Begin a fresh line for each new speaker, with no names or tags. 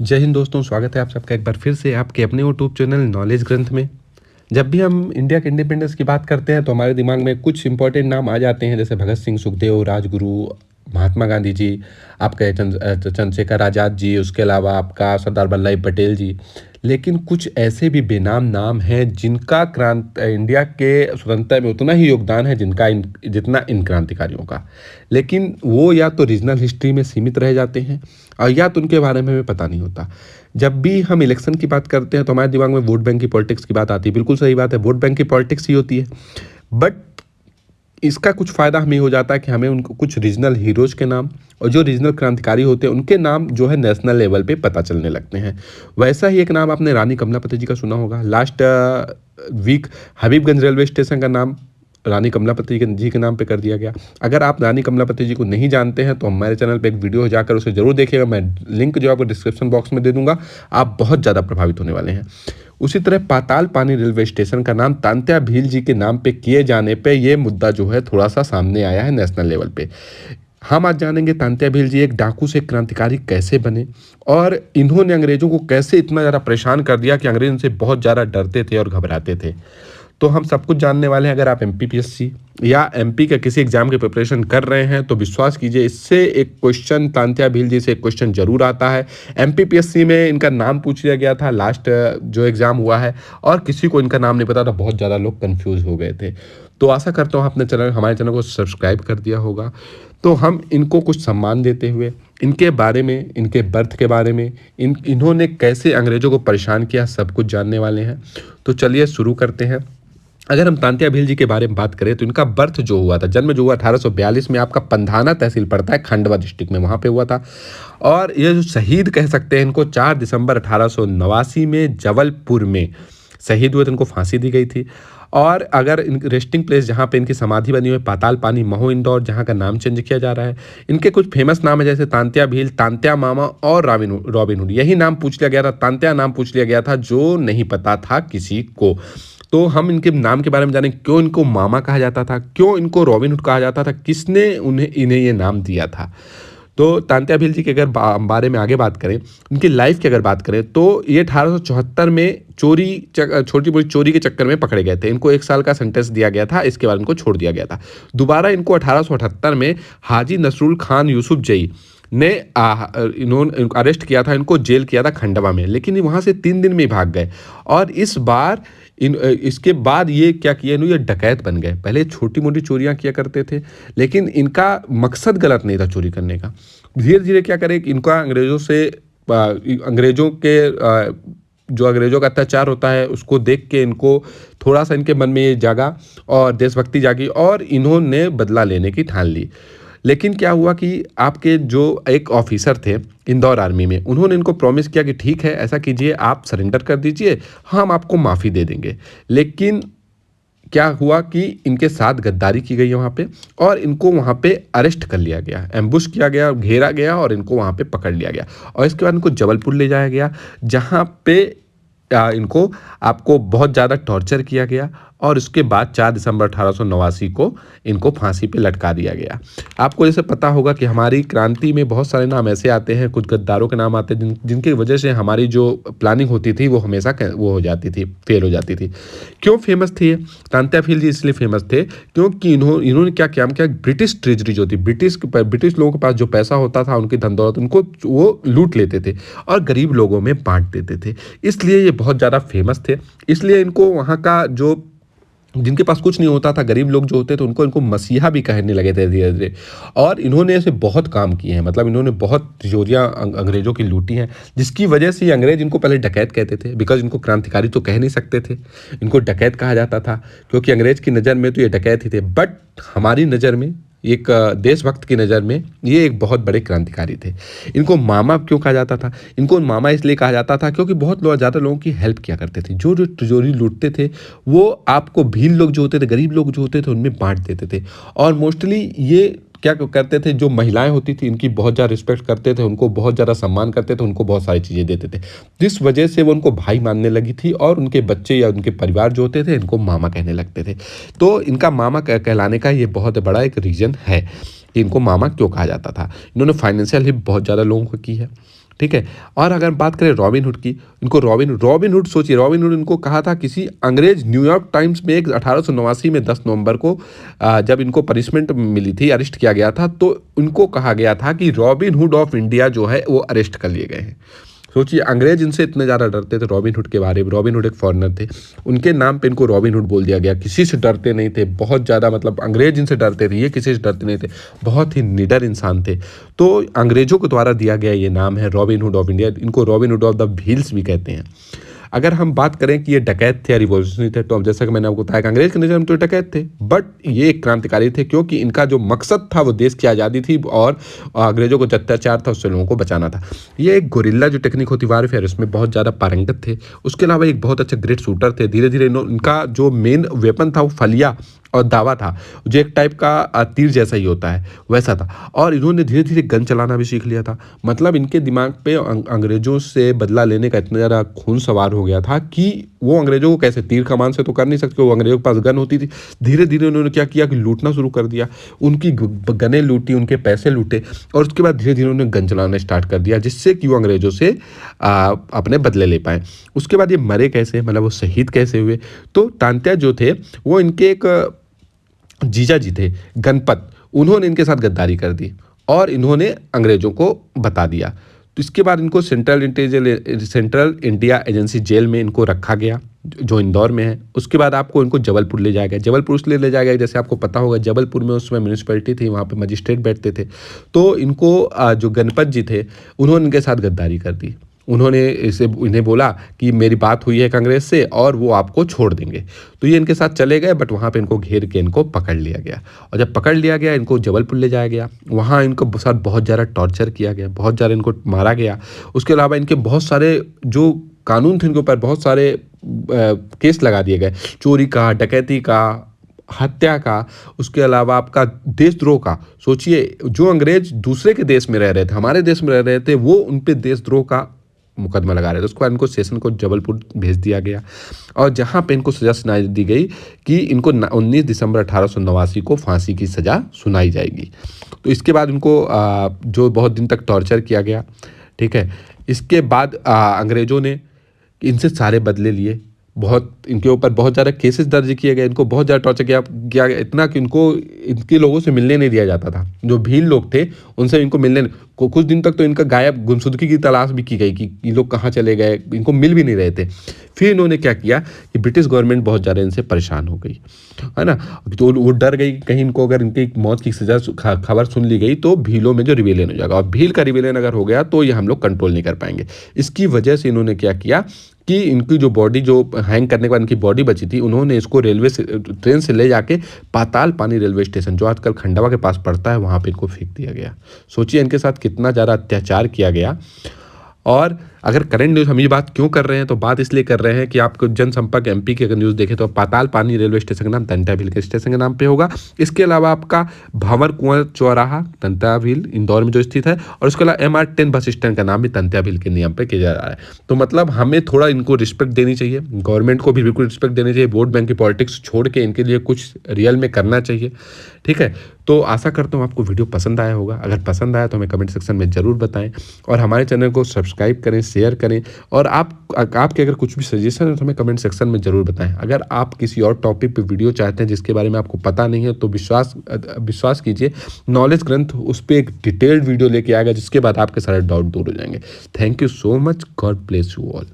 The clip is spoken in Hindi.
जय हिंद दोस्तों, स्वागत है आप सबका एक बार फिर से आपके अपने यूट्यूब चैनल नॉलेज ग्रंथ में। जब भी हम इंडिया के इंडिपेंडेंस की बात करते हैं तो हमारे दिमाग में कुछ इंपॉर्टेंट नाम आ जाते हैं, जैसे भगत सिंह, सुखदेव, राजगुरु, महात्मा गांधी जी, आपका चंद्रशेखर आज़ाद जी, उसके अलावा आपका सरदार वल्लभ भाई पटेल जी। लेकिन कुछ ऐसे भी बेनाम नाम हैं जिनका इंडिया के स्वतंत्रता में उतना ही योगदान है जितना इन क्रांतिकारियों का। लेकिन वो या तो रीजनल हिस्ट्री में सीमित रह जाते हैं और या तो उनके बारे में हमें पता नहीं होता। जब भी हम इलेक्शन की बात करते हैं तो हमारे दिमाग में वोट बैंक की पॉलिटिक्स की बात आती है। बिल्कुल सही बात है, वोट बैंक की पॉलिटिक्स ही होती है। बट इसका कुछ फ़ायदा हमें हो जाता है कि हमें उनको कुछ रीजनल हीरोज़ के नाम और जो रीजनल क्रांतिकारी होते हैं उनके नाम जो है नेशनल लेवल पे पता चलने लगते हैं। वैसा ही एक नाम आपने रानी कमलापति जी का सुना होगा। Last week Habibganj railway station का नाम रानी कमलापति जी के नाम पे कर दिया गया। अगर आप रानी कमलापति जी को नहीं जानते हैं तो हमारे चैनल पे एक वीडियो जाकर उसे ज़रूर देखिएगा। मैं लिंक जो आपको डिस्क्रिप्शन बॉक्स में दे दूंगा। आप बहुत ज़्यादा प्रभावित होने वाले हैं। उसी तरह पाताल पानी रेलवे स्टेशन का नाम तांत्या भील जी के नाम पे किए जाने पे ये मुद्दा जो है थोड़ा सा सामने आया है नेशनल लेवल पे। हम आज जानेंगे तांत्या भील जी एक डाकू से क्रांतिकारी कैसे बने और इन्होंने अंग्रेजों को कैसे इतना ज़्यादा परेशान कर दिया कि अंग्रेज इनसे बहुत ज़्यादा डरते थे और घबराते थे। तो हम सब कुछ जानने वाले हैं। अगर आप एमपीपीएससी या एमपी के किसी एग्जाम की प्रिपरेशन कर रहे हैं तो विश्वास कीजिए इससे एक क्वेश्चन, तांत्या भील जी से एक क्वेश्चन जरूर आता है। एमपीपीएससी में इनका नाम पूछ लिया गया था लास्ट जो एग्ज़ाम हुआ है और किसी को इनका नाम नहीं पता था। बहुत ज़्यादा लोग कंफ्यूज हो गए थे। तो आशा करता हूँ आपने हमारे चैनल को सब्सक्राइब कर दिया होगा। तो हम इनको कुछ सम्मान देते हुए इनके बारे में, इनके बर्थ के बारे में, इन्होंने कैसे अंग्रेजों को परेशान किया, सब कुछ जानने वाले हैं। तो चलिए शुरू करते हैं। अगर हम तांत्या भील जी के बारे में बात करें तो इनका बर्थ जो हुआ था, जन्म जो हुआ 1842 में, आपका पंधाना तहसील पड़ता है खंडवा डिस्ट्रिक्ट में, वहाँ पे हुआ था। और ये जो शहीद कह सकते हैं इनको 4 दिसंबर 1889 में जबलपुर में शहीद हुए थे। इनको फांसी दी गई थी। और अगर इन रेस्टिंग प्लेस जहाँ पे इनकी समाधि बनी हुई है पाताल पानी महो इंदौर, जहाँ का नाम चेंज किया जा रहा है। इनके कुछ फेमस नाम है जैसे तांत्या भील, तांत्या मामा और रॉबिन हुड। यही नाम पूछ लिया गया था, तांत्या नाम पूछ लिया गया था जो नहीं पता था किसी को। तो हम इनके नाम के बारे में जानें, क्यों इनको मामा कहा जाता था, क्यों इनको रॉबिन हुड कहा जाता था, किसने इन्हें ये नाम दिया था। तो तांत्या भील जी के अगर बारे में आगे बात करें, उनकी लाइफ की अगर बात करें तो ये 1874 में छोटी मोटी चोरी के चक्कर में पकड़े गए थे। इनको 1 साल का सेंटेंस दिया गया था, इसके बाद इनको छोड़ दिया गया था। दोबारा इनको 1878 में हाजी नसरुल खान यूसुफ जई ने इन्होंने अरेस्ट किया था, इनको जेल किया था खंडवा में, लेकिन वहाँ से 3 दिन में भाग गए। और इस बार इसके बाद ये क्या किया, ये डकैत बन गए। पहले छोटी मोटी चोरियां किया करते थे लेकिन इनका मकसद गलत नहीं था चोरी करने का। धीरे धीरे क्या करे, इनका अंग्रेजों का अत्याचार होता है उसको देख के इनको थोड़ा सा इनके मन में ये जागा और देशभक्ति जागी और इन्होंने बदला लेने की ठान ली। लेकिन क्या हुआ कि आपके जो एक ऑफिसर थे इंदौर आर्मी में, उन्होंने इनको प्रॉमिस किया कि ठीक है ऐसा कीजिए, आप सरेंडर कर दीजिए, हम आपको माफ़ी दे देंगे। लेकिन क्या हुआ कि इनके साथ गद्दारी की गई है वहाँ पे और इनको वहाँ पे अरेस्ट कर लिया गया, एम्बुश किया गया, घेरा गया और इनको वहाँ पे पकड़ लिया गया। और इसके बाद इनको जबलपुर ले जाया गया जहाँ पे इनको आपको बहुत ज़्यादा टॉर्चर किया गया और उसके बाद 4 दिसंबर 1889 को इनको फांसी पे लटका दिया गया। आपको जैसे पता होगा कि हमारी क्रांति में बहुत सारे नाम ऐसे आते हैं, कुछ गद्दारों के नाम आते हैं जिनकी वजह से हमारी जो प्लानिंग होती थी वो हमेशा वो हो जाती थी, फेल हो जाती थी। क्यों फेमस थे ये? तांत्या भील जी इसलिए फेमस थे क्योंकि इन्होंने क्या किया, ब्रिटिश ट्रेजरी जो थी, ब्रिटिश लोगों के पास जो पैसा होता था, उनकी धन दौलत, उनको वो लूट लेते थे और गरीब लोगों में बांट देते थे। इसलिए ये बहुत ज़्यादा फेमस थे। इसलिए इनको वहाँ का जो जिनके पास कुछ नहीं होता था, गरीब लोग जो होते थे, इनको मसीहा भी कहने लगे थे धीरे धीरे। और इन्होंने ऐसे बहुत काम किए हैं, मतलब इन्होंने बहुत तिजोरियाँ अंग्रेजों की लूटी हैं, जिसकी वजह से ये अंग्रेज इनको पहले डकैत कहते थे। बिकॉज इनको क्रांतिकारी तो कह नहीं सकते थे, इनको डकैत कहा जाता था क्योंकि अंग्रेज की नज़र में तो ये डकैत ही थे। बट हमारी नज़र में, एक देशभक्त की नज़र में, ये एक बहुत बड़े क्रांतिकारी थे। इनको मामा क्यों कहा जाता था? इनको मामा इसलिए कहा जाता था क्योंकि बहुत ज़्यादा लोगों की हेल्प किया करते थे। जो तिजोरी लूटते थे वो आपको भील लोग जो होते थे, गरीब लोग जो होते थे, उनमें बांट देते थे। और मोस्टली ये क्या करते थे, जो महिलाएं होती थी इनकी बहुत ज़्यादा रिस्पेक्ट करते थे, उनको बहुत ज़्यादा सम्मान करते थे, उनको बहुत सारी चीज़ें देते थे, जिस वजह से वो उनको भाई मानने लगी थी और उनके बच्चे या उनके परिवार जो होते थे इनको मामा कहने लगते थे। तो इनका मामा कहलाने का ये बहुत बड़ा एक रीज़न है कि इनको मामा क्यों कहा जाता था। इन्होंने फाइनेंशियल हेल्प बहुत ज़्यादा लोगों को की है, ठीक है। और अगर बात करें रॉबिन हुड की, इनको रॉबिन हुड सोचिए, रॉबिन हुड इनको कहा था किसी अंग्रेज, न्यूयॉर्क टाइम्स में एक 1889 में 10 नवंबर को जब इनको पनिशमेंट मिली थी, अरेस्ट किया गया था, तो इनको कहा गया था कि रॉबिन हुड ऑफ इंडिया जो है वो अरेस्ट कर लिए गए हैं। सोचिए, अंग्रेज इनसे इतने ज़्यादा डरते थे रॉबिन हुड के बारे में। रॉबिन हुड एक फॉरेनर थे, उनके नाम पे इनको रॉबिन हुड बोल दिया गया। किसी से डरते नहीं थे, बहुत ज़्यादा, मतलब अंग्रेज इनसे डरते थे, ये किसी से डरते नहीं थे, बहुत ही निडर इंसान थे। तो अंग्रेजों के द्वारा दिया गया ये नाम है रॉबिन हुड ऑफ इंडिया। इनको robin hood of the Bhils भी कहते हैं। अगर हम बात करें कि ये डकैत थे या रिवॉल्यूशनरी थे, तो अब जैसा कि मैंने आपको बताया कि अंग्रेज के नज़र में तो डकैत थे, बट ये एक क्रांतिकारी थे, क्योंकि इनका जो मकसद था वो देश की आज़ादी थी और अंग्रेजों को जो अत्याचार था उससे लोगों को बचाना था। ये एक गोरिल्ला जो टेक्निक होती वारफेयर, उसमें बहुत ज़्यादा पारंगत थे। उसके अलावा एक बहुत अच्छे ग्रेट शूटर थे। धीरे धीरे इनका जो मेन वेपन था वो फलिया और दावा था, जो एक टाइप का तीर जैसा ही होता है, वैसा था। और इन्होंने धीरे धीरे गन चलाना भी सीख लिया था। मतलब इनके दिमाग पे अंग्रेजों से बदला लेने का इतना ज़्यादा खून सवार हो गया था कि वो अंग्रेजों को कैसे, तीर कमान से तो कर नहीं सकते, वो अंग्रेजों के पास गन होती थी। धीरे धीरे उन्होंने क्या किया कि लूटना शुरू कर दिया, उनकी गनें लूटी, उनके पैसे लूटे, और उसके बाद धीरे धीरे उन्होंने गन चलाना स्टार्ट कर दिया, जिससे कि वो अंग्रेजों से अपने बदले ले पाए। उसके बाद ये मरे कैसे, मतलब वो शहीद कैसे हुए, तो तांत्या जो थे वो इनके एक जीजा जी थे गणपत, उन्होंने इनके साथ गद्दारी कर दी और इन्होंने अंग्रेजों को बता दिया। तो इसके बाद इनको सेंट्रल इंडिया एजेंसी जेल में इनको रखा गया, जो इंदौर में है। उसके बाद आपको इनको जबलपुर ले जाया गया। जबलपुर इसलिए ले जाया गया, जैसे आपको पता होगा जबलपुर में उस समय म्यूनिसिपैलिटी थी, वहाँ पे मजिस्ट्रेट बैठते थे। तो इनको जो गणपत जी थे उन्होंने इनके साथ गद्दारी कर दी। उन्होंने इन्हें बोला कि मेरी बात हुई है कांग्रेस से और वो आपको छोड़ देंगे। तो ये इनके साथ चले गए, बट वहाँ पे इनको घेर के इनको पकड़ लिया गया। और जब पकड़ लिया गया, इनको जबलपुर ले जाया गया। वहाँ इनको साथ बहुत ज़्यादा टॉर्चर किया गया, बहुत ज़्यादा इनको मारा गया। उसके अलावा इनके बहुत सारे जो कानून थे, इनके ऊपर बहुत सारे केस लगा दिए गए, चोरी का, डकैती का, हत्या का, उसके अलावा आपका देशद्रोह का। सोचिए, जो अंग्रेज दूसरे के देश में रह रहे थे, हमारे देश में रह रहे थे, वो उन पे देशद्रोह का मुकदमा लगा रहे थे। उसके बाद इनको सेशन को जबलपुर भेज दिया गया और जहाँ पे इनको सज़ा सुनाई दी गई कि इनको 19 दिसंबर 1889 को फांसी की सज़ा सुनाई जाएगी। तो इसके बाद इनको जो बहुत दिन तक टॉर्चर किया गया, ठीक है। इसके बाद अंग्रेज़ों ने इनसे सारे बदले लिए, बहुत इनके ऊपर बहुत ज़्यादा केसेस दर्ज किए गए, इनको बहुत ज़्यादा टॉर्चर किया गया, इतना कि इनको इनके लोगों से मिलने नहीं दिया जाता था। जो भील लोग थे उनसे इनको मिलने कुछ दिन तक तो इनका गायब, गुमशुदगी की तलाश भी की गई कि ये लोग कहाँ चले गए, इनको मिल भी नहीं रहे थे। फिर इन्होंने क्या किया कि ब्रिटिश गवर्नमेंट बहुत ज़्यादा इनसे परेशान हो गई, है ना। तो वो डर गई कहीं इनको अगर इनकी मौत की सज़ा खबर सुन ली गई तो भीलों में जो रिवेलियन हो जाएगा, और भील का रिवेलियन अगर हो गया तो ये हम लोग कंट्रोल नहीं कर पाएंगे। इसकी वजह से इन्होंने क्या किया कि इनकी जो बॉडी, जो हैंग करने के बाद इनकी बॉडी बची थी, उन्होंने इसको ट्रेन से ले जाके पाताल पानी रेलवे स्टेशन, जो आजकल खंडवा के पास पड़ता है, वहाँ पे इनको फेंक दिया गया। सोचिए इनके साथ कितना ज़्यादा अत्याचार किया गया। और अगर करंट न्यूज़ हम ये बात क्यों कर रहे हैं, तो बात इसलिए कर रहे हैं कि आपको जनसंपर्क एमपी की अगर न्यूज़ देखें तो पाताल पानी रेलवे स्टेशन का नाम तंत्या भील के स्टेशन के नाम पे होगा। इसके अलावा आपका भंवर कुआं चौराहा तंत्या भील इंदौर में जो स्थित है, और उसके अलावा MR10 बस स्टैंड का नाम भी तंत्या भील के नाम पे किया जा रहा है। तो मतलब हमें थोड़ा इनको रिस्पेक्ट देनी चाहिए, गवर्नमेंट को भी बिल्कुल रिस्पेक्ट देनी चाहिए। वोट बैंक की पॉलिटिक्स छोड़ के इनके लिए कुछ रियल में करना चाहिए, ठीक है। तो आशा करता हूँ आपको वीडियो पसंद आया होगा। अगर पसंद आया तो हमें कमेंट सेक्शन में ज़रूर बताएं, और हमारे चैनल को सब्सक्राइब करें, शेयर करें, और आपके अगर कुछ भी सजेशन है तो हमें कमेंट सेक्शन में ज़रूर बताएं। अगर आप किसी और टॉपिक पे वीडियो चाहते हैं जिसके बारे में आपको पता नहीं है, तो विश्वास कीजिए, नॉलेज ग्रंथ उस पर एक डिटेल्ड वीडियो लेके आएगा, जिसके बाद आपके सारे डाउट दूर हो जाएंगे। Thank you so much. God bless you all.